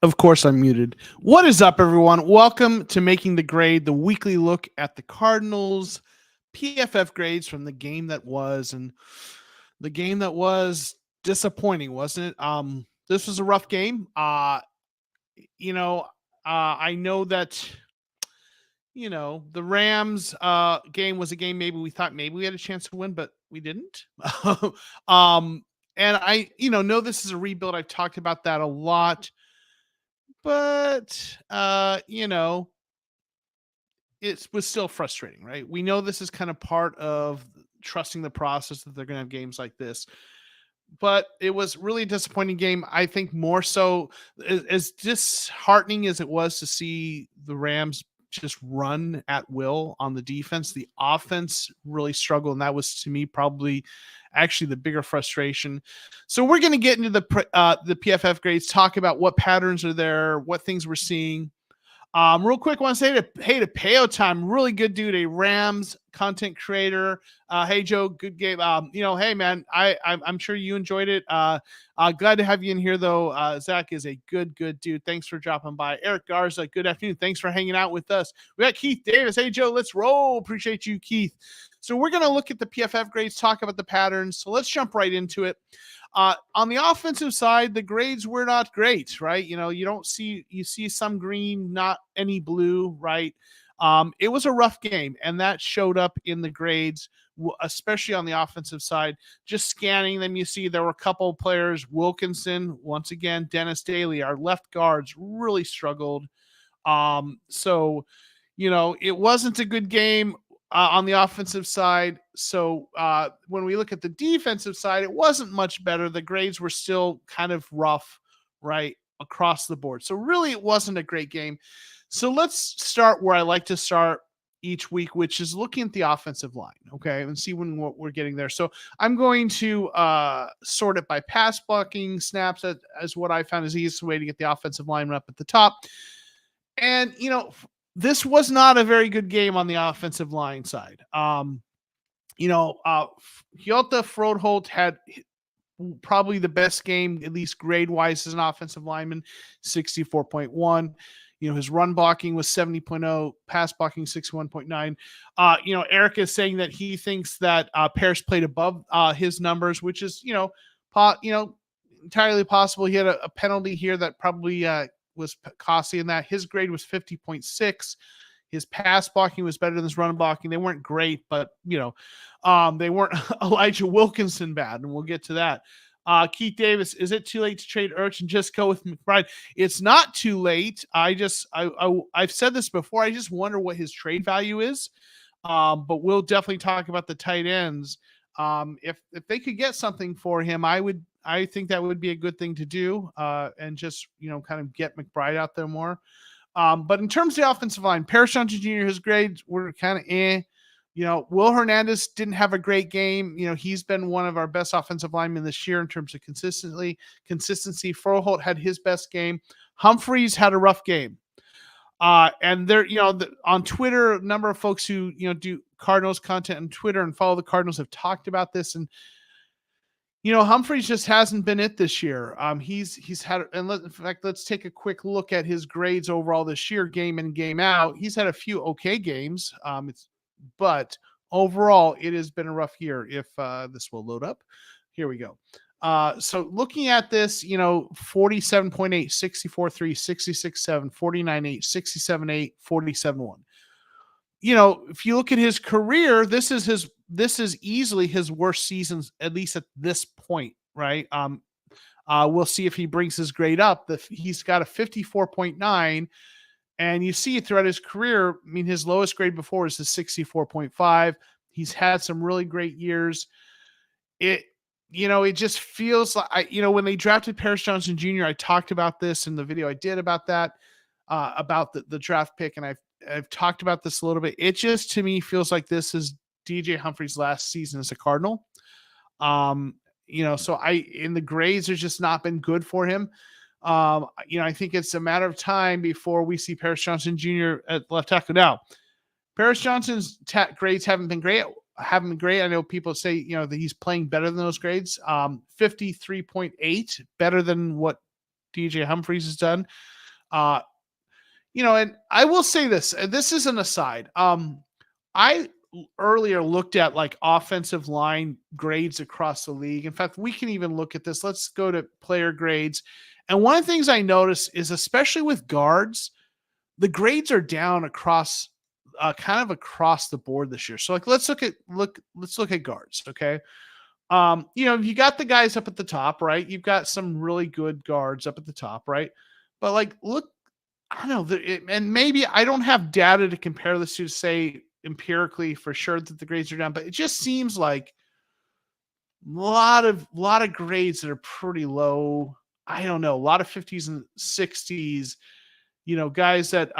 Of course, I'm muted. What is up, everyone? Welcome to Making the Grade, the weekly look at the Cardinals PFF grades from the game that was, and the game that was disappointing, wasn't it? This was a rough game. You know, I know that the Rams game was a game maybe we thought maybe we had a chance to win, but we didn't. um, and I know this is a rebuild. I've talked about that a lot, but it was still frustrating, right? We know this is kind of part of trusting the process that they're going to have games like this, but it was really a disappointing game. I think more so as disheartening as it was to see the Rams just run at will on the defense, the offense really struggled, and that was to me probably actually the bigger frustration. So we're going to get into the PFF grades, talk about what patterns are there, what things we're seeing. Real quick, I want to say to Peo Time, really good dude, a Rams content creator. Hey Joe, good game. Hey man, I'm sure you enjoyed it. Glad to have you in here though. Zach is a good dude. Thanks for dropping by. Eric Garza, good afternoon. Thanks for hanging out with us. We got Keith Davis. Hey Joe, let's roll. Appreciate you, Keith. So we're gonna look at the PFF grades, talk about the patterns. So let's jump right into it. On the offensive side, the grades were not great, right? You see some green, not any blue, right? It was a rough game, and that showed up in the grades, especially on the offensive side. Just scanning them, you see there were a couple of players, Wilkinson, once again, Dennis Daly, our left guards really struggled. It wasn't a good game on the offensive side. So when we look at the defensive side, it wasn't much better. The grades were still kind of rough, right, across the board. So really, it wasn't a great game. So let's start where I like to start each week, which is looking at the offensive line, okay, and see what we're getting there. So I'm going to sort it by pass blocking snaps as what I found is the easiest way to get the offensive line up at the top. And, this was not a very good game on the offensive line side. Hjalta Froholt had probably the best game, at least grade wise, as an offensive lineman, 64.1. His run blocking was 70.0, pass blocking 61.9. Eric is saying that he thinks that Parrish played above his numbers, which is, entirely possible. He had a penalty here that probably was costly in that. His grade was 50.6. His pass blocking was better than his run blocking. They weren't great, but they weren't Elijah Wilkinson bad, and we'll get to that. Keith Davis, is it too late to trade Ertz and just go with McBride? It's not too late. I've said this before. I just wonder what his trade value is. But we'll definitely talk about the tight ends. If they could get something for him, I think that would be a good thing to do, and just, kind of get McBride out there more. But in terms of the offensive line, Parrish Johnson Jr., his grades were kind of Will Hernandez didn't have a great game. He's been one of our best offensive linemen this year in terms of consistency. Froholt had his best game. Humphreys had a rough game. And there, on Twitter, a number of folks who, do Cardinals content on Twitter and follow the Cardinals have talked about this. And, Humphreys just hasn't been it this year. He's had, and in fact, let's take a quick look at his grades overall this year, game in, game out. He's had a few okay games. But overall, it has been a rough year. If this will load up, here we go. So looking at this, 47.8, 64.3, 66.7, 49.8, 67.8, 47.1. If you look at his career, this is easily his worst seasons, at least at this point, right? We'll see if he brings his grade up. He's got a 54.9. And you see it throughout his career. I mean, his lowest grade before is a 64.5. He's had some really great years. It just feels like, when they drafted Parrish Johnson Jr., I talked about this in the video I did about that, about the draft pick. And I've talked about this a little bit. It just, to me, feels like this is DJ Humphries' last season as a Cardinal. So in the grades, there's just not been good for him. I think it's a matter of time before we see Parrish Johnson Jr. at left tackle. Now, Parrish Johnson's grades haven't been great. I know people say, that he's playing better than those grades. 53.8, better than what DJ Humphries has done. Uh, and I will say this, and this is an aside. I earlier looked at like offensive line grades across the league. In fact, we can even look at this. Let's go to player grades. And one of the things I noticed is, especially with guards, the grades are down across kind of across the board this year. So like let's look at guards, okay? You got the guys up at the top, right? You've got some really good guards up at the top, right? But like look, I don't know, and maybe I don't have data to compare this to say empirically for sure that the grades are down, but it just seems like a lot of grades that are pretty low. I don't know, a lot of 50s and 60s, guys that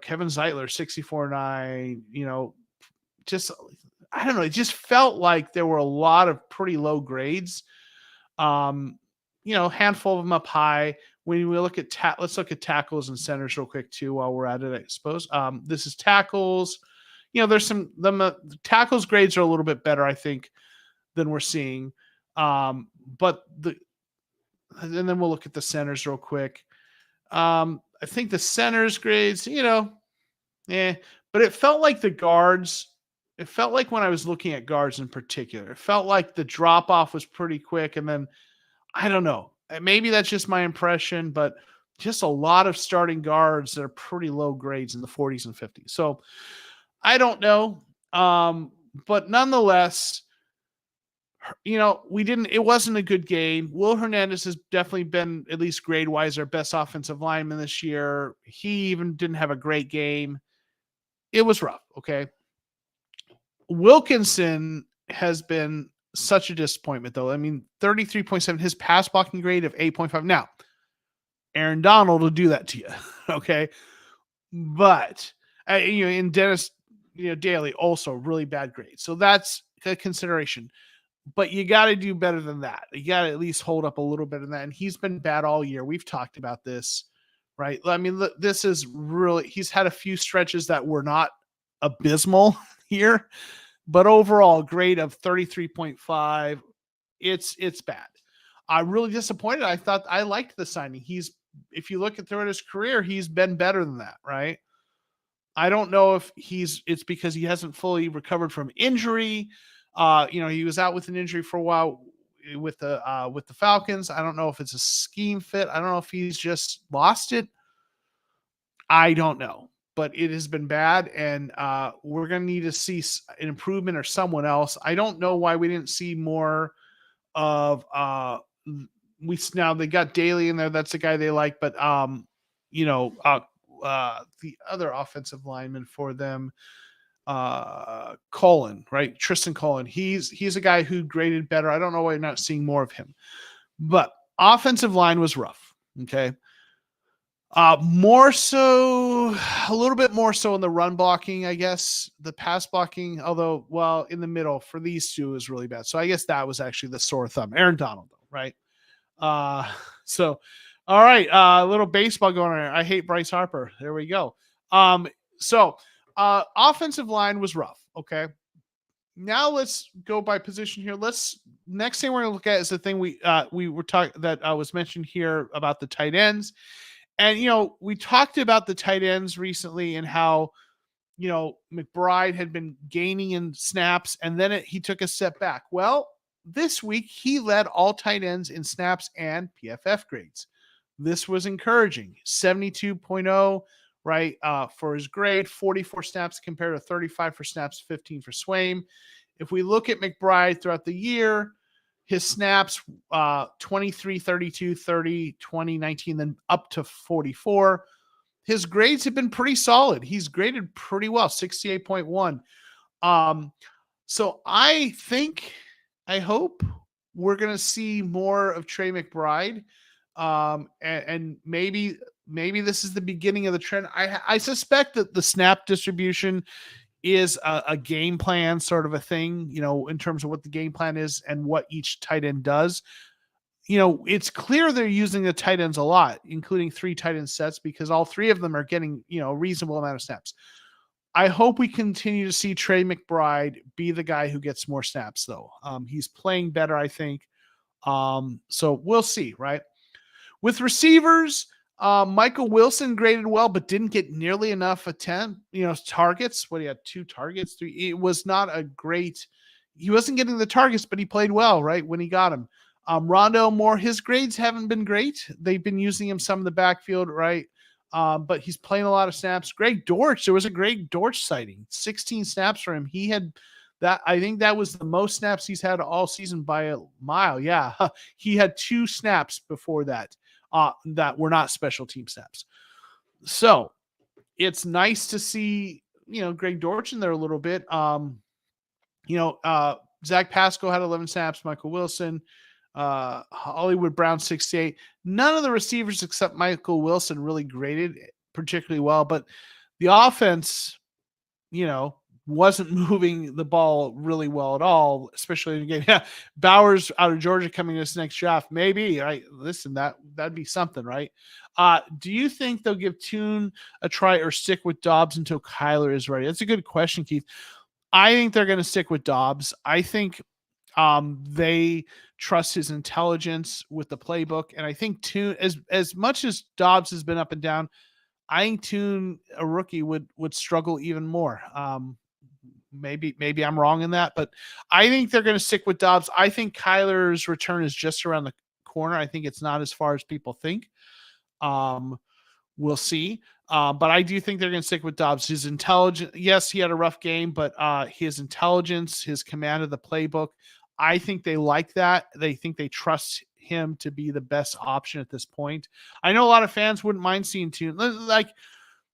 Kevin Zeitler 64.9, just I don't know, it just felt like there were a lot of pretty low grades. Handful of them up high. When we look at let's look at tackles and centers real quick too while we're at it, I suppose. This is tackles. There's some tackles grades are a little bit better, I think, than we're seeing. And then we'll look at the centers real quick. I think the centers grades, but it felt like the guards, it felt like when I was looking at guards in particular, it felt like the drop off was pretty quick. And then I don't know, maybe that's just my impression, but just a lot of starting guards that are pretty low grades in the 40s and 50s. So I don't know. But nonetheless, it wasn't a good game. Will Hernandez has definitely been, at least grade wise, our best offensive lineman this year. He even didn't have a great game. It was rough. Okay. Wilkinson has been such a disappointment though. I mean, 33.7, his pass blocking grade of 8.5. Now, Aaron Donald will do that to you. Okay. But, and Dennis, Daly also really bad grade. So that's a consideration. But you got to do better than that. You got to at least hold up a little bit of that. And he's been bad all year. We've talked about this, right? I mean, this is really, he's had a few stretches that were not abysmal here, but overall grade of 33.5, it's bad. I'm really disappointed. I thought I liked the signing. If you look at throughout his career, he's been better than that, right? I don't know if it's because he hasn't fully recovered from injury. He was out with an injury for a while with the Falcons. I don't know if it's a scheme fit. I don't know if he's just lost it. I don't know, but it has been bad, and we're going to need to see an improvement or someone else. I don't know why we didn't see more of now they got Daly in there. That's the guy they like, but the other offensive lineman for them, Colin, right? Tristan Colin. He's a guy who graded better. I don't know why you're not seeing more of him, but offensive line was rough. Okay. More so, a little bit more so in the run blocking, I guess. The pass blocking, although, well, in the middle for these two is really bad. So I guess that was actually the sore thumb. Aaron Donald, though, right? So, all right, a little baseball going on here. I hate Bryce Harper. There we go. Offensive line was rough. Okay. Now let's go by position here. Next thing we're going to look at is the thing we were talking that was mentioned here about the tight ends. And, we talked about the tight ends recently and how, McBride had been gaining in snaps and then he took a step back. Well, this week he led all tight ends in snaps and PFF grades. This was encouraging. 72.0, right, for his grade, 44 snaps compared to 35 for snaps, 15 for Swaim. If we look at McBride throughout the year, his snaps, 23, 32, 30, 20, 19, then up to 44. His grades have been pretty solid. He's graded pretty well, 68.1. So I hope we're going to see more of Trey McBride. And maybe this is the beginning of the trend. I suspect that the snap distribution is a game plan sort of a thing, in terms of what the game plan is and what each tight end does. It's clear they're using the tight ends a lot, including 3 tight end sets, because all 3 of them are getting, a reasonable amount of snaps. I hope we continue to see Trey McBride be the guy who gets more snaps, though. He's playing better, I think. So we'll see, right? With receivers, Michael Wilson graded well, but didn't get nearly enough targets. What, he had 2 targets, 3. It was not a great. He wasn't getting the targets, but he played well, right, when he got him. Rondale Moore, his grades haven't been great. They've been using him some in the backfield, right? But he's playing a lot of snaps. Greg Dortch, there was a Greg Dortch sighting, 16 snaps for him. He had that. I think that was the most snaps he's had all season by a mile. Yeah, he had 2 snaps before that that were not special team snaps. So it's nice to see, Greg Dortch in there a little bit. Zach Pascal had 11 snaps, Michael Wilson, Hollywood Brown 68. None of the receivers except Michael Wilson really graded particularly well, but the offense, wasn't moving the ball really well at all, especially in the game. Yeah, Bowers out of Georgia coming this next draft, maybe. Right? Listen, that'd be something, right? Do you think they'll give Tune a try or stick with Dobbs until Kyler is ready? That's a good question, Keith. I think they're going to stick with Dobbs. I think they trust his intelligence with the playbook, and I think Tune, as much as Dobbs has been up and down, I think Tune, a rookie, would struggle even more. Maybe I'm wrong in that, but I think they're going to stick with Dobbs. I think Kyler's return is just around the corner. I think it's not as far as people think. We'll see. But I do think they're going to stick with Dobbs. His intelligence, yes, he had a rough game, but his intelligence, his command of the playbook, I think they like that. They think they trust him to be the best option at this point. I know a lot of fans wouldn't mind seeing Tune. Like,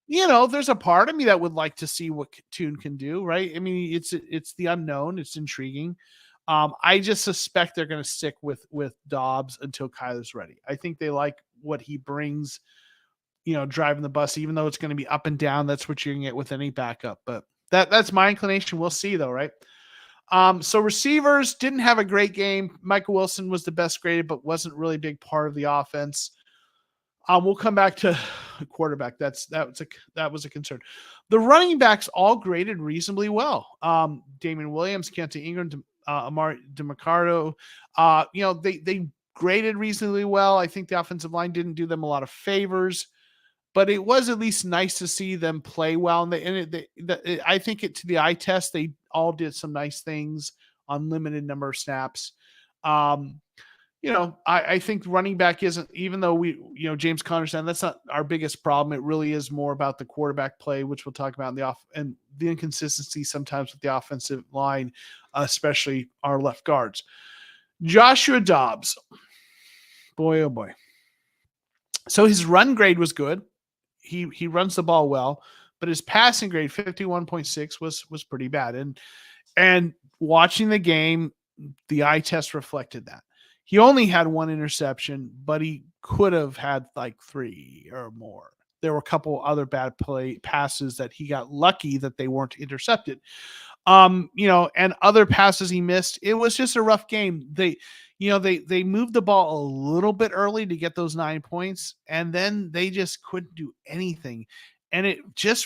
there's a part of me that would like to see what Tune can do, right? I mean, it's the unknown. It's intriguing. I just suspect they're going to stick with Dobbs until Kyler's ready. I think they like what he brings, driving the bus, even though it's going to be up and down. That's what you're going to get with any backup. But that's my inclination. We'll see, though, right? So receivers didn't have a great game. Michael Wilson was the best graded, but wasn't really a big part of the offense. We'll come back to quarterback. That was a concern. The running backs all graded reasonably well. Damian Williams, Keontae Ingram, Amari DeMarcado, they graded reasonably well. I think the offensive line didn't do them a lot of favors, but it was at least nice to see them play well. And I think to the eye test, they all did some nice things on limited number of snaps. I think running back isn't, even though James Conner said that's not our biggest problem. It really is more about the quarterback play, which we'll talk about and the inconsistency sometimes with the offensive line, especially our left guards. Joshua Dobbs, boy, oh boy. So his run grade was good. He runs the ball well, but his passing grade 51.6 was pretty bad. And watching the game, the eye test reflected that. He only had 1 interception, but he could have had like 3 or more. There were a couple other bad passes that he got lucky that they weren't intercepted. And other passes he missed. It was just a rough game. They moved the ball a little bit early to get those 9 points, and then they just couldn't do anything. And it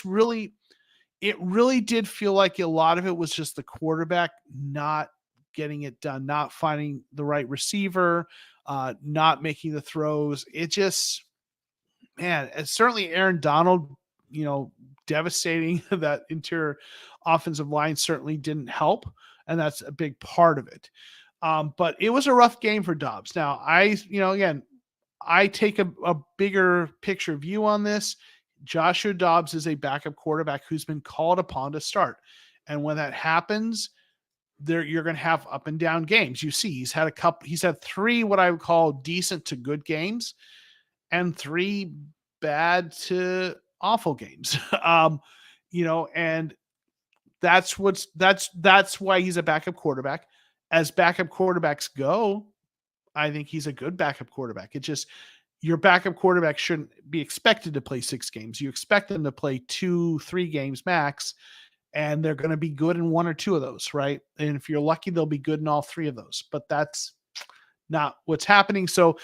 really did feel like a lot of it was just the quarterback not getting it done, not finding the right receiver, not making the throws. It just, man, it's certainly Aaron Donald, devastating. That interior offensive line certainly didn't help, and that's a big part of it. But it was a rough game for Dobbs. Now, I take a bigger picture view on this. Joshua Dobbs is a backup quarterback who's been called upon to start. And when that happens, you're going to have up and down games. You see, he's had 3 what I would call decent to good games and 3 bad to awful games. And that's why he's a backup quarterback. As backup quarterbacks go, I think he's a good backup quarterback. It's just, your backup quarterback shouldn't be expected to play 6 games. You expect them to play 2-3 games max, and they're going to be good in 1 or 2 of those, right? And if you're lucky, they'll be good in all 3 of those. But that's not what's happening. So,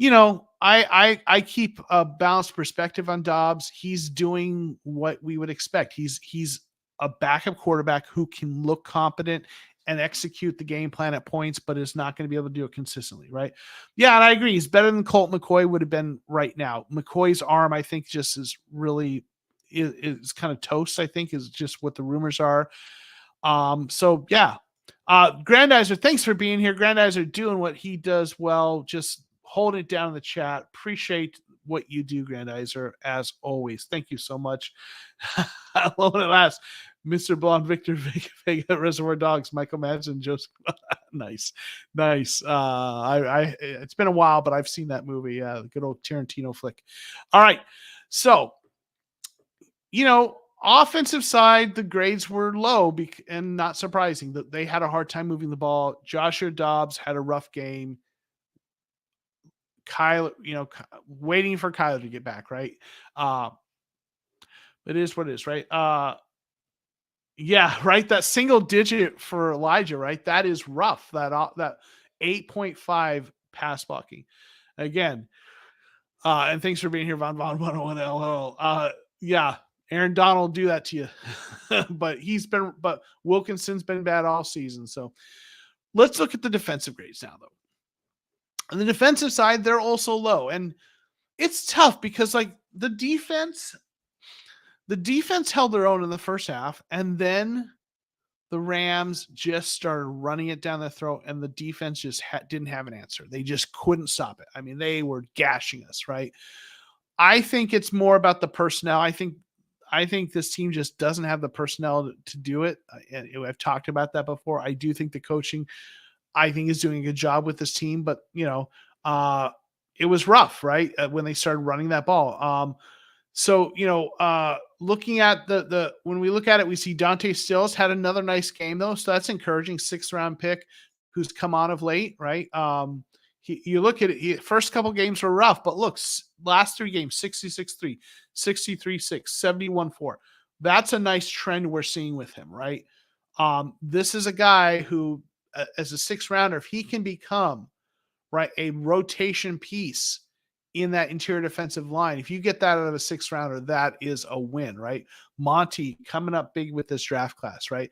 I keep a balanced perspective on Dobbs. He's doing what we would expect. He's a backup quarterback who can look competent and execute the game plan at points, but is not going to be able to do it consistently, right? Yeah, and I agree. He's better than Colt McCoy would have been right now. McCoy's arm, I think, just is really is kind of toast, I think, is just what the rumors are. So yeah. Grandizer, thanks for being here. Grandizer doing what he does well, just holding it down in the chat. Appreciate what you do, Grandizer, as always. Thank you so much. Hello at last. Mr. Blonde, Victor Vega, Reservoir Dogs, Michael Madsen, Joseph. Nice. It's been a while, but I've seen that movie. Yeah, good old Tarantino flick. All right. So, offensive side, the grades were low and not surprising that they had a hard time moving the ball. Joshua Dobbs had a rough game. Kyle, waiting for Kyler to get back, right? It is what it is, right? Yeah, right. That single digit for Elijah, right? That is rough. That 8.5 pass blocking. Again, and thanks for being here, Von 101 LL. Yeah, Aaron Donald do that to you. but Wilkinson's been bad all season. So let's look at the defensive grades now, though. On the defensive side, they're also low. And it's tough because the defense held their own in the first half, and then the Rams just started running it down the throat, and the defense just didn't have an answer. They just couldn't stop it. I mean, they were gashing us, right? I think it's more about the personnel. I think this team just doesn't have the personnel to do it. I've talked about that before. I do think the coaching, I think, is doing a good job with this team, but it was rough, right? When they started running that ball. So, looking at when we look at it, we see Dante Stills had another nice game though. So that's encouraging. 6th round pick who's come on of late, right? You look at it, first couple games were rough, but look, last 3 games, 66-3, 63-6, 71-4. That's a nice trend we're seeing with him, right? This is a guy who, as a 6th rounder, if he can become, right, a rotation piece in that interior defensive line, if you get that out of a 6th rounder, that is a win, right? Monty coming up big with this draft class, right?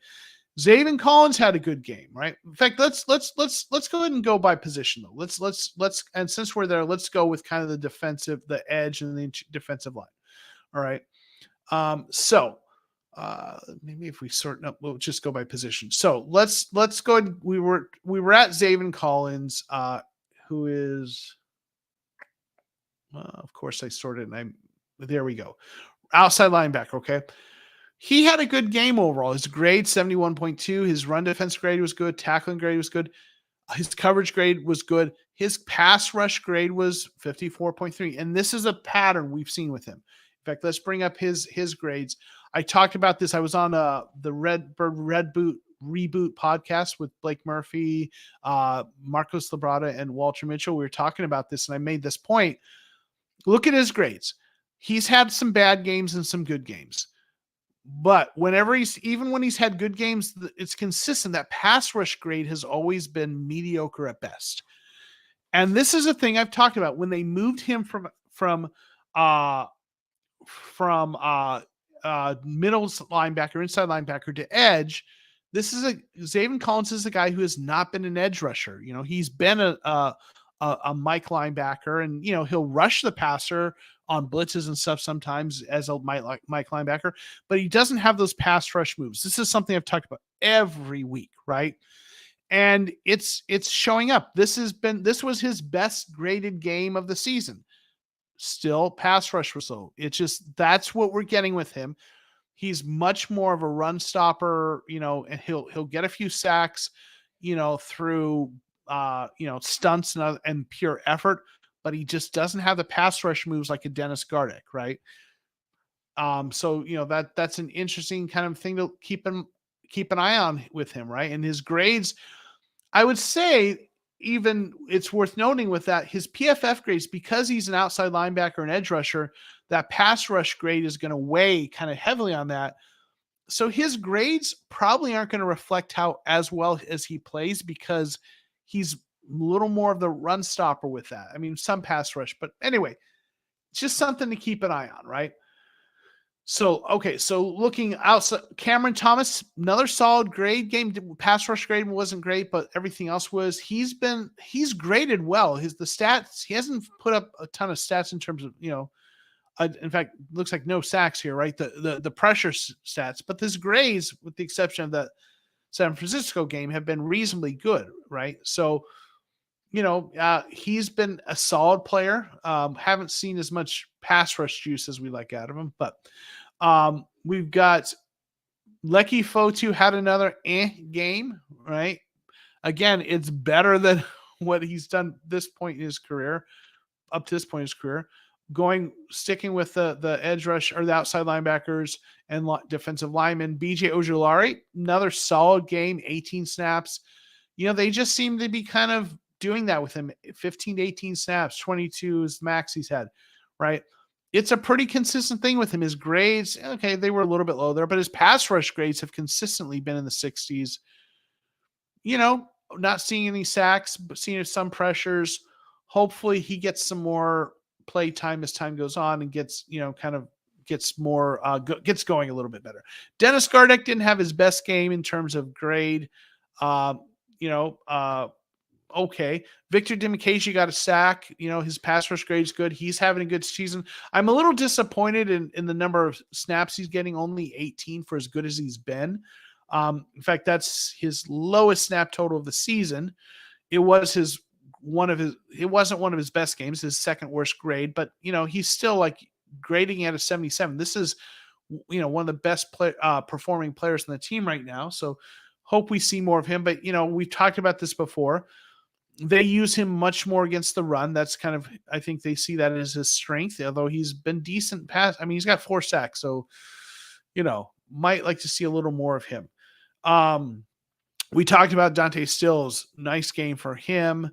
Zaven Collins had a good game, right? In fact, let's go ahead and go by position though. Let's and since we're there, let's go with kind of the edge and the defensive line. All right. So maybe if we sort up, we'll just go by position. So let's go ahead. We were at Zaven Collins, who is, of course I sorted and there we go. Outside linebacker. Okay. He had a good game overall. His grade 71.2. His run defense grade was good. Tackling grade was good. His coverage grade was good. His pass rush grade was 54.3. And this is a pattern we've seen with him. In fact, let's bring up his grades. I talked about this. I was on the Red Boot Reboot podcast with Blake Murphy, Marcos Labrada, and Walter Mitchell. We were talking about this, and I made this point. Look at his grades. He's had some bad games and some good games. But even when he's had good games, it's consistent. That pass rush grade has always been mediocre at best. And this is a thing I've talked about. When they moved him from middle linebacker, inside linebacker to edge, Zaven Collins is a guy who has not been an edge rusher. He's been a Mike linebacker, and he'll rush the passer on blitzes and stuff sometimes as a Mike linebacker, but he doesn't have those pass rush moves. This is something I've talked about every week, right? And it's showing up. This was his best graded game of the season. Still, pass rush was low. That's what we're getting with him. He's much more of a run stopper, and he'll get a few sacks, through stunts and pure effort, but he just doesn't have the pass rush moves like a Dennis Gardeck, right? So that's an interesting kind of thing to keep an eye on with him, right? And his grades, I would say, even it's worth noting with that, his PFF grades, because he's an outside linebacker and edge rusher, that pass rush grade is going to weigh kind of heavily on that. So his grades probably aren't going to reflect how as well as he plays, because he's a little more of the run stopper with that. I mean, some pass rush, but anyway, it's just something to keep an eye on, right? So looking outside, Cameron Thomas, another solid grade game. Pass rush grade wasn't great, but everything else was. He's graded well. The stats, he hasn't put up a ton of stats in terms of, in fact, looks like no sacks here, right? The pressure stats, but his grades, with the exception of that San Francisco game, have been reasonably good, right? So, he's been a solid player. Haven't seen as much pass rush juice as we like out of him, but we've got Lecky Fotu had another game, right? Again, it's better than what he's done this point in his career, up to this point in his career. Sticking with the edge rush or the outside linebackers and defensive linemen. BJ Ojulari, another solid game, 18 snaps. They just seem to be kind of doing that with him. 15 to 18 snaps, 22 is the max he's had, right? It's a pretty consistent thing with him. His grades, okay, they were a little bit low there, but his pass rush grades have consistently been in the 60s. Not seeing any sacks, but seeing some pressures. Hopefully he gets some more play time as time goes on and gets, gets more, gets going a little bit better. Dennis Gardeck didn't have his best game in terms of grade. Okay. Victor Dimukeje got a sack. His pass rush grade is good. He's having a good season. I'm a little disappointed in the number of snaps he's getting, only 18 for as good as he's been. In fact, that's his lowest snap total of the season. It wasn't one of his best games, his second worst grade, but he's still like grading at a 77. This is, one of the best performing players in the team right now. So hope we see more of him, but we've talked about this before. They use him much more against the run. That's kind of, I think they see that as his strength, although he's been decent pass. I mean, he's got 4 sacks, so, might like to see a little more of him. We talked about Dante Stills. Nice game for him.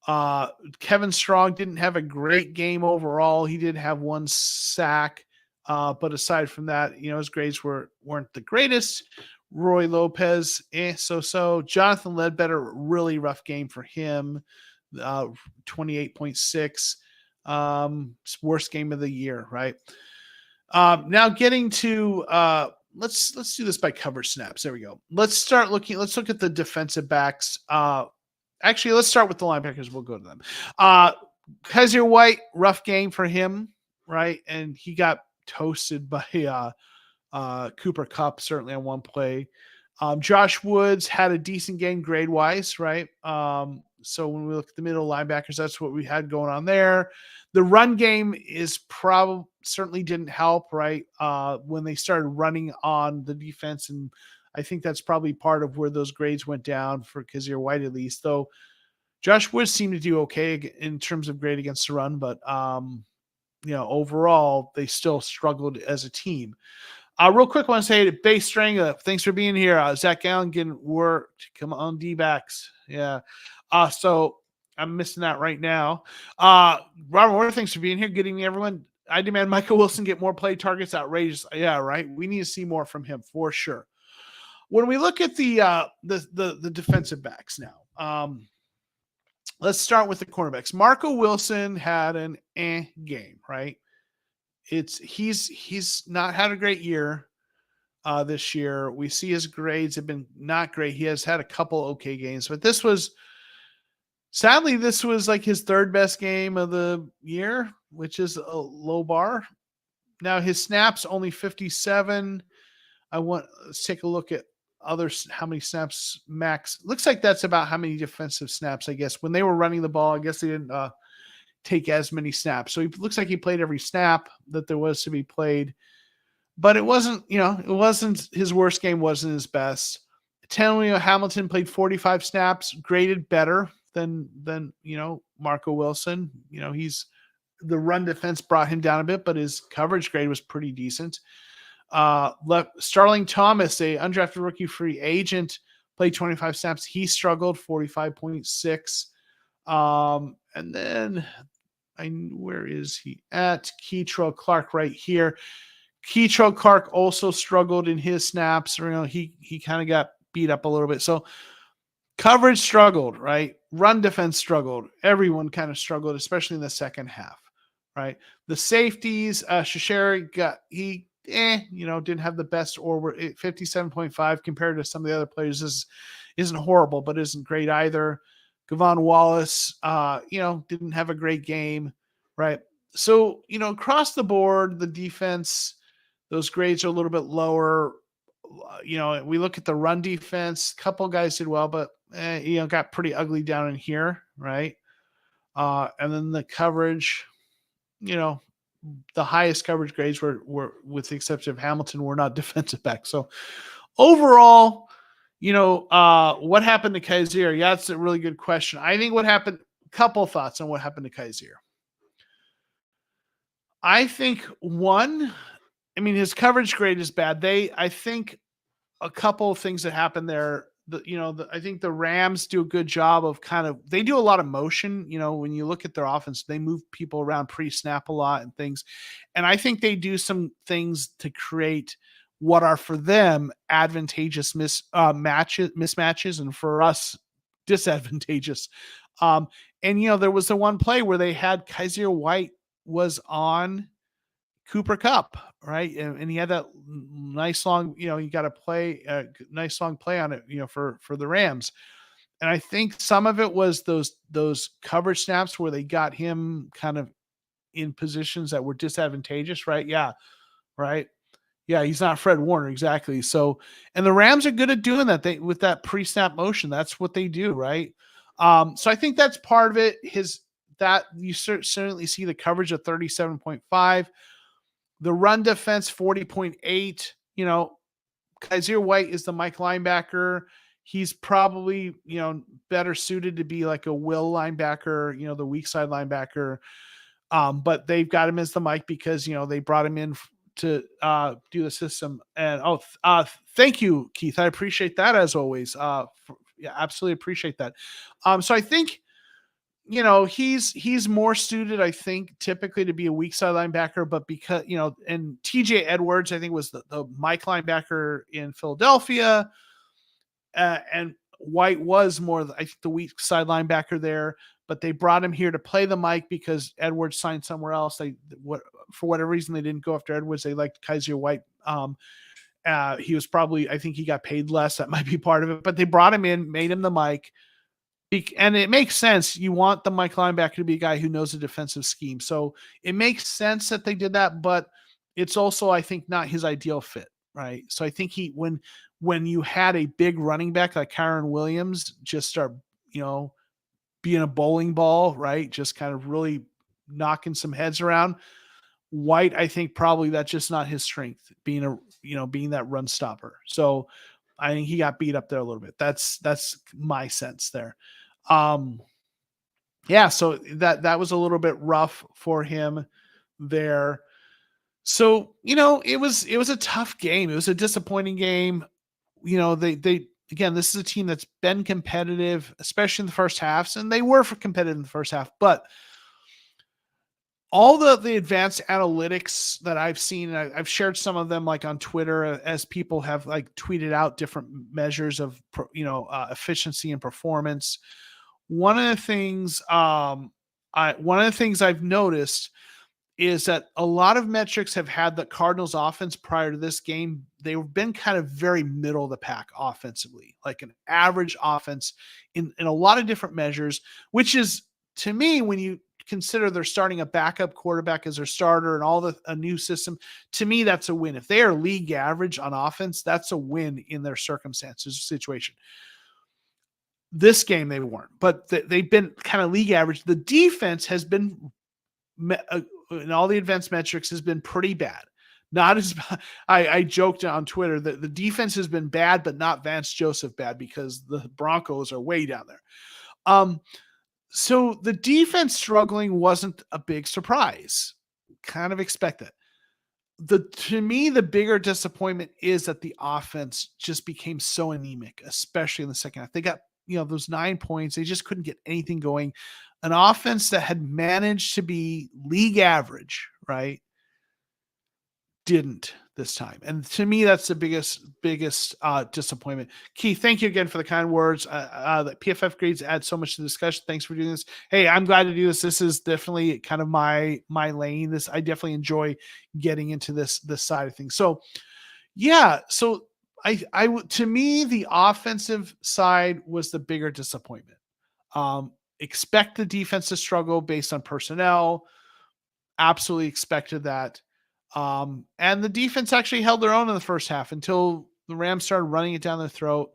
Kevin Strong didn't have a great game overall. He did have 1 sack. But aside from that, his grades weren't the greatest. Roy Lopez, so. Jonathan Ledbetter, really rough game for him. 28.6. Worst game of the year, right? Now getting to let's do this by coverage snaps. There we go. Let's look at the defensive backs. Actually, let's start with the linebackers. We'll go to them. Kaiser White, rough game for him, right? And he got toasted by Cooper Kupp, certainly on one play. Josh Woods had a decent game grade wise, right? So when we look at the middle linebackers, that's what we had going on there. The run game is certainly didn't help, right? When they started running on the defense, and I think that's probably part of where those grades went down for Kaiser White, at least. Though Josh Woods seemed to do okay in terms of grade against the run, but overall they still struggled as a team. Real quick, I want to say to Bay Stranga, thanks for being here. Zach Allen getting worked. Come on, D-backs. Yeah. So I'm missing that right now. Robert Warner, thanks for being here. Good evening, everyone. I demand Michael Wilson get more play targets. Outrageous. Yeah, right. We need to see more from him for sure. When we look at the defensive backs now, let's start with the cornerbacks. Marco Wilson had an game, right? He's not had a great year this year. We see his grades have been not great. He has had a couple okay games, but this was like his 3rd best game of the year, which is a low bar. Now his snaps only 57. Let's take a look at how many snaps max. Looks like that's about how many defensive snaps, I guess. When they were running the ball, I guess they didn't take as many snaps. So he looks like he played every snap that there was to be played, but it wasn't his worst game, wasn't his best. Tanner Hamilton played 45 snaps, graded better than Marco Wilson. The run defense brought him down a bit, but his coverage grade was pretty decent. Starling Thomas, a undrafted rookie free agent, played 25 snaps. He struggled, 45.6. And then where is he at? Keitrell Clark right here. Keitrell Clark also struggled in his snaps. He kind of got beat up a little bit. So coverage struggled, right? Run defense struggled. Everyone kind of struggled, especially in the second half, right? The safeties, Shasheri didn't have the best, or were 57.5 compared to some of the other players isn't horrible, but isn't great either. Gavon Wallace, didn't have a great game, right? So, across the board, the defense, those grades are a little bit lower. We look at the run defense, a couple guys did well, but got pretty ugly down in here, right? And then the coverage, the highest coverage grades were with the exception of Hamilton, were not defensive backs. So overall, what happened to Kaiser? Yeah, that's a really good question. I think what happened, couple thoughts on what happened to Kaiser. I think his coverage grade is bad. I think a couple of things that happened there. I think the Rams do a good job of they do a lot of motion. When you look at their offense, they move people around pre-snap a lot and things. And I think they do some things to create what are for them advantageous mismatches, and for us disadvantageous. And there was the one play where they had Kaiser White was on Cooper Kupp, right? And he had that nice long, you got to play a nice long play on it, for the Rams. And I think some of it was those coverage snaps where they got him kind of in positions that were disadvantageous, right? Yeah. Right. Yeah. He's not Fred Warner. Exactly. So, and the Rams are good at doing that. With that pre-snap motion, that's what they do. Right. So I think that's part of it. That you certainly see the coverage of 37.5. The run defense, 40.8. Kaiser White is the Mike linebacker. He's probably, better suited to be like a will linebacker, the weak side linebacker. But they've got him as the Mike because, they brought him in to do the system. And thank you, Keith. I appreciate that as always. Absolutely appreciate that. So I think, he's more suited, I think, typically to be a weak side linebacker, but because, and TJ Edwards, I think, was the Mike linebacker in Philadelphia. And White was more, I think, the weak side linebacker there, but they brought him here to play the Mike because Edwards signed somewhere else. For whatever reason, they didn't go after Edwards. They liked Kaiser White. He was probably, I think he got paid less. That might be part of it, but they brought him in, made him the Mike. And it makes sense. You want the Mike linebacker to be a guy who knows the defensive scheme. So it makes sense that they did that, but it's also, I think, not his ideal fit, right? So I think when you had a big running back like Kyron Williams just start, being a bowling ball, right? Just kind of really knocking some heads around. White, I think probably that's just not his strength, being that run stopper. So I think he got beat up there a little bit. That's my sense there. So that was a little bit rough for him there. So, it was a tough game. It was a disappointing game. They again, this is a team that's been competitive, especially in the first halves, and they were competitive in the first half, but all the advanced analytics that I've seen, and I've shared some of them like on Twitter as people have like tweeted out different measures of, efficiency and performance. One of the things I've noticed is that a lot of metrics have had the Cardinals offense prior to this game. They've been kind of very middle of the pack offensively, like an average offense in a lot of different measures, which is, to me, when you consider they're starting a backup quarterback as their starter and a new system, to me, that's a win. If they are league average on offense, that's a win in their circumstances situation. This game, they weren't, but they've been kind of league average. The defense has been, in all the advanced metrics, has been pretty bad. Not as I joked on Twitter that the defense has been bad, but not Vance Joseph bad, because the Broncos are way down there. So the defense struggling wasn't a big surprise. Kind of expect it. To me, the bigger disappointment is that the offense just became so anemic, especially in the second half. They got, those 9 points. They just couldn't get anything going. An offense that had managed to be league average, right, didn't this time. And to me, that's the biggest disappointment. Keith, thank you again for the kind words. The PFF grades add so much to the discussion. Thanks for doing this. Hey, I'm glad to do this. This is definitely kind of my lane. I definitely enjoy getting into this side of things. So yeah, so to me, the offensive side was the bigger disappointment. Expect the defense to struggle based on personnel. Absolutely expected that. And the defense actually held their own in the first half until the Rams started running it down their throat.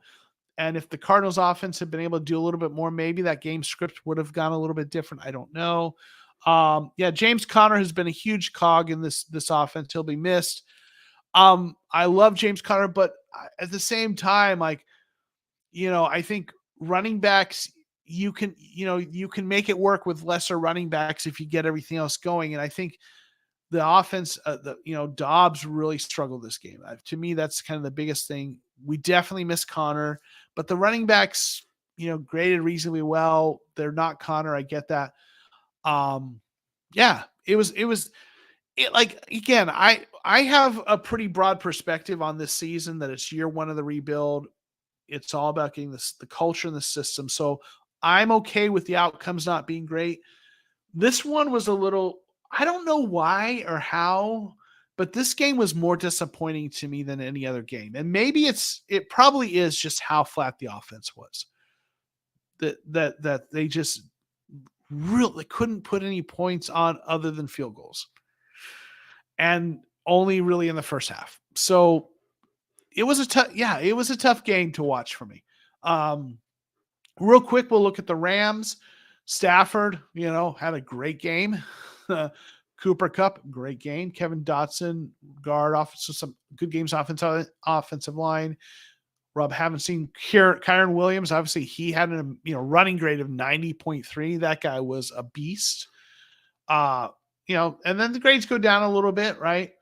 And if the Cardinals offense had been able to do a little bit more, maybe that game script would have gone a little bit different. I don't know. Yeah, James Conner has been a huge cog in this offense. He'll be missed. I love James Conner, but at the same time, like, I think running backs, you can make it work with lesser running backs if you get everything else going. And I think the offense, Dobbs really struggled this game. To me, that's kind of the biggest thing. We definitely miss Connor, but the running backs, graded reasonably well. They're not Connor. I get that. Yeah, it was like, again, I have a pretty broad perspective on this season that it's year one of the rebuild. It's all about getting the culture and the system. So I'm okay with the outcomes not being great. This one was a little, I don't know why or how, but this game was more disappointing to me than any other game. And maybe it probably is just how flat the offense was. That they just really couldn't put any points on other than field goals. And only really in the first half. So it was a tough game to watch for me. Real quick, we'll look at the Rams. Stafford, had a great game. Cooper Kupp, great game. Kevin Dotson, guard, so some good games, offensive line. Rob, haven't seen Kyron Williams. Obviously, he had a running grade of 90.3. That guy was a beast. And then the grades go down a little bit, right?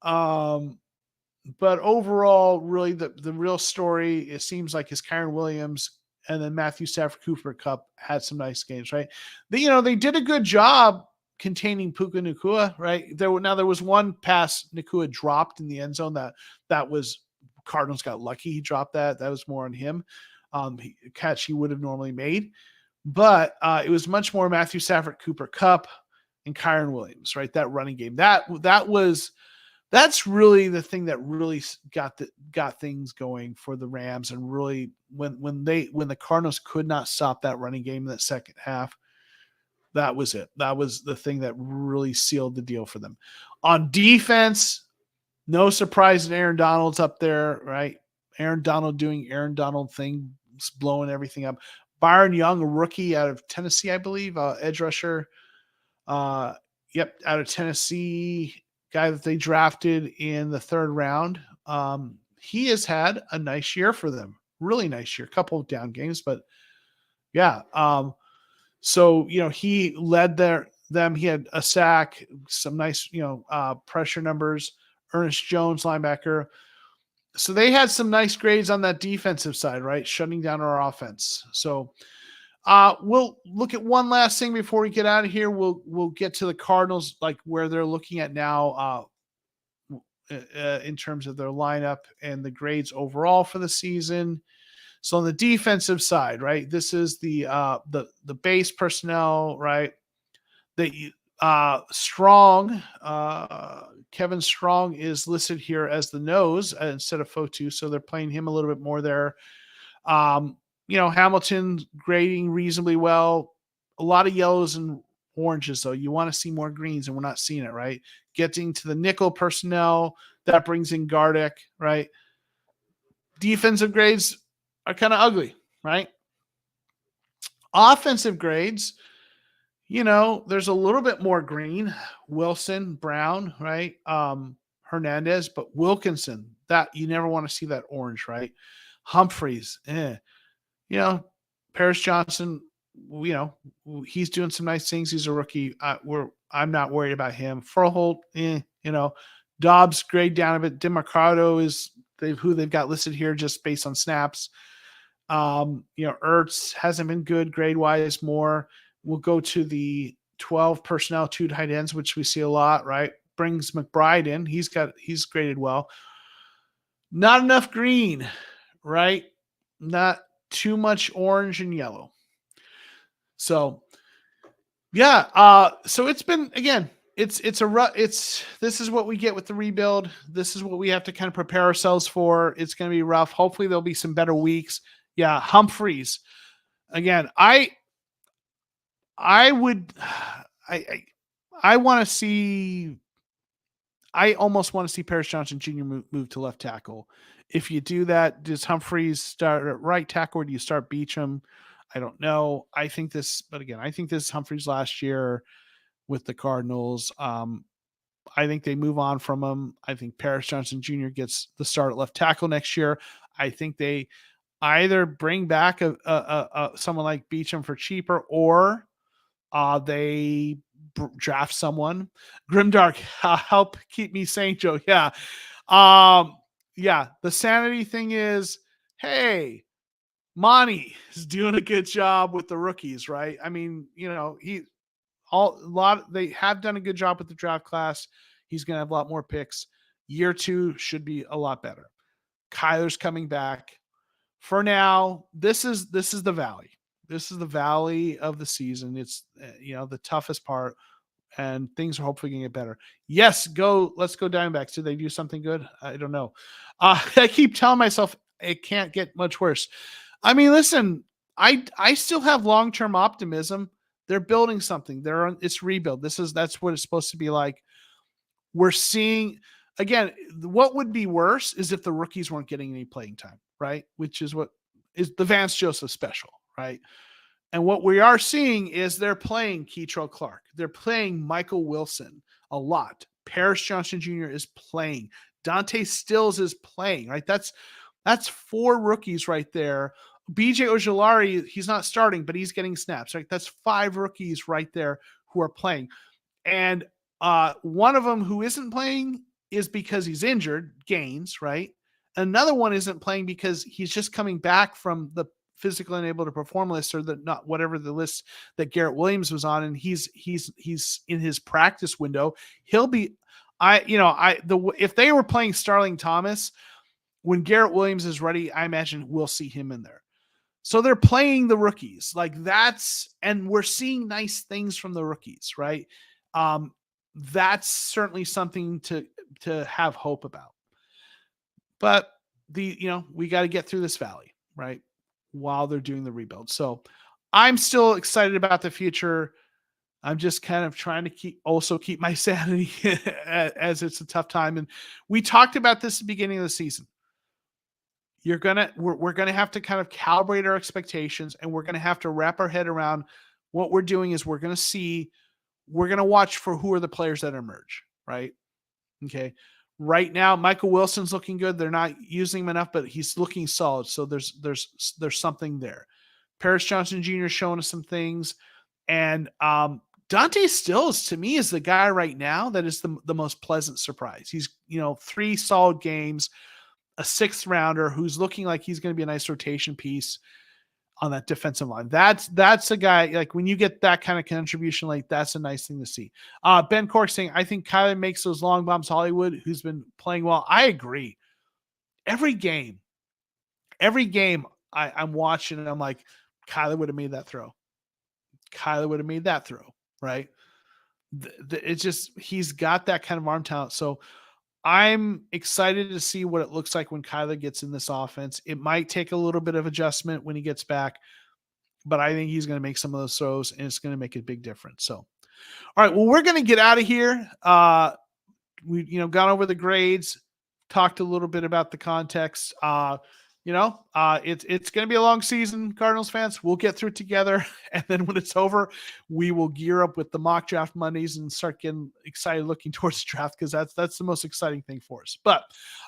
But overall, really the real story, it seems like, is Kyron Williams, and then Matthew Stafford, Cooper Kupp had some nice games, right? They did a good job containing Puka Nacua, right? There was one pass Nacua dropped in the end zone that was Cardinals got lucky. He dropped that. That was more on him. Catch he would have normally made, but it was much more Matthew Stafford, Cooper Kupp, and Kyron Williams, right? That running game. That's really the thing that really got things going for the Rams. And really when the Cardinals could not stop that running game in that second half, that was it. That was the thing that really sealed the deal for them. On defense, no surprise that Aaron Donald's up there, right? Aaron Donald doing Aaron Donald thing, blowing everything up. Byron Young, a rookie out of Tennessee, I believe, edge rusher. Out of Tennessee, guy that they drafted in the third round. He has had a nice year for them. Really nice year. A couple of down games, but yeah. So, he led them. He had a sack, some nice, pressure numbers. Ernest Jones, linebacker. So they had some nice grades on that defensive side, right? Shutting down our offense. So we'll look at one last thing before we get out of here. We'll get to the Cardinals, like where they're looking at now in terms of their lineup and the grades overall for the season. So on the defensive side, right, this is the base personnel, right? Strong, Kevin Strong is listed here as the nose instead of Fotu, so they're playing him a little bit more there. Hamilton grading reasonably well. A lot of yellows and oranges, though. You want to see more greens, and we're not seeing it, right? Getting to the nickel personnel, that brings in Gardeck, right? Defensive grades are kind of ugly, right? Offensive grades, there's a little bit more green. Wilson, Brown, right? Hernandez, but Wilkinson, that you never want to see that orange, right? Humphreys, Paris Johnson, he's doing some nice things. He's a rookie. I'm not worried about him. Furholt, Dobbs grade down a bit. DeMarcado is who they've got listed here just based on snaps. Ertz hasn't been good grade wise. More. We'll go to the 12 personnel, 2 tight ends, which we see a lot, right? brings McBride in. He's graded well. Not enough green, right? Not too much orange and yellow. So yeah, so it's been, again, this is what we get with the rebuild. This is what we have to kind of prepare ourselves for. It's going to be rough. Hopefully there'll be some better weeks. Yeah, Humphreys. Again, I want to see. I almost want to see Paris Johnson Jr. move to left tackle. If you do that, does Humphreys start at right tackle, or do you start Beachum? I don't know. I think this is Humphreys last year with the Cardinals. I think they move on from him. I think Paris Johnson Jr. gets the start at left tackle next year. I think they either bring back someone like Beachum for cheaper, or they draft someone. Grimdark, help keep me sane, Joe. Yeah. Yeah. The sanity thing is, hey, Monty is doing a good job with the rookies, right? I mean, they have done a good job with the draft class. He's going to have a lot more picks. Year 2 should be a lot better. Kyler's coming back. For now, this is the valley. This is the valley of the season. It's the toughest part, and things are hopefully going to get better. Yes, let's go Diamondbacks. Did they do something good? I don't know. I keep telling myself it can't get much worse. I mean, listen, I still have long-term optimism. They're building something. It's rebuild. That's what it's supposed to be like. We're seeing, again, what would be worse is if the rookies weren't getting any playing time, right? Which is what is the Vance Joseph special, right? And what we are seeing is they're playing Keitrell Clark. They're playing Michael Wilson a lot. Paris Johnson Jr. is playing. Dante Stills is playing, right? That's 4 rookies right there. BJ Ojulari, he's not starting, but he's getting snaps, right? That's 5 rookies right there who are playing. And one of them who isn't playing is because he's injured, Gaines, right? Another one isn't playing because he's just coming back from the physically unable to perform list, or whatever the list that Garrett Williams was on, and he's in his practice window. He'll be, if they were playing Starling Thomas when Garrett Williams is ready, I imagine we'll see him in there. So they're playing the rookies and we're seeing nice things from the rookies, right? That's certainly something to have hope about. But we got to get through this valley, right? While they're doing the rebuild. So I'm still excited about the future. I'm just kind of trying to keep my sanity as it's a tough time. And we talked about this at the beginning of the season. We're going to have to kind of calibrate our expectations, and we're going to have to wrap our head around what we're doing is we're going to watch for who are the players that emerge, right? Okay. Right now, Michael Wilson's looking good. They're not using him enough, but he's looking solid. So there's something there. Paris Johnson Jr. is showing us some things. And Dante Stills, to me, is the guy right now that is the most pleasant surprise. He's, 3 solid games, a 6th rounder who's looking like he's going to be a nice rotation piece on that defensive line. That's a guy, like, when you get that kind of contribution, like, that's a nice thing to see. Ben Cork saying, I think Kyler makes those long bombs Hollywood, who's been playing well. I agree. Every game I'm watching and I'm like, Kyler would have made that throw. Kyler would have made that throw, right? It's just, he's got that kind of arm talent. So I'm excited to see what it looks like when Kyler gets in this offense. It might take a little bit of adjustment when he gets back, but I think he's going to make some of those throws, and it's going to make a big difference. So, all right, well, we're going to get out of here. We, gone over the grades, talked a little bit about the context. It's going to be a long season, Cardinals fans. We'll get through it together. And then when it's over, we will gear up with the mock draft Mondays and start getting excited looking towards the draft, because that's the most exciting thing for us. But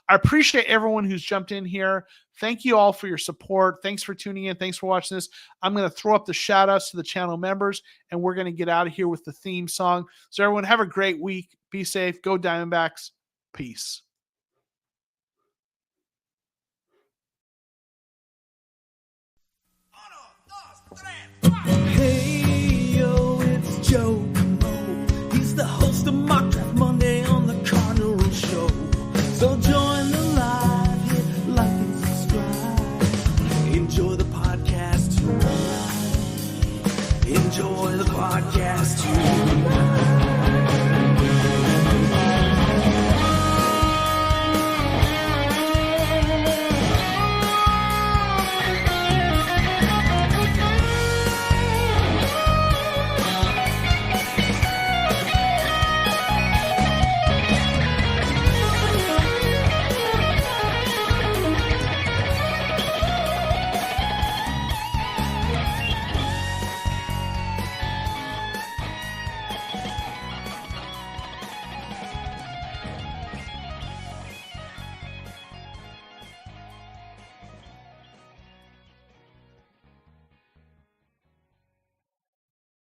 I appreciate everyone who's jumped in here. Thank you all for your support. Thanks for tuning in. Thanks for watching this. I'm going to throw up the shout outs to the channel members, and we're going to get out of here with the theme song. So everyone, have a great week. Be safe. Go Diamondbacks. Peace. Hey, yo, it's Joe Mo. He's the host of Mock Draft Monday on the Cardinal Show. So join the live, hit like and subscribe. Enjoy the podcast tonight. Enjoy the podcast tonight.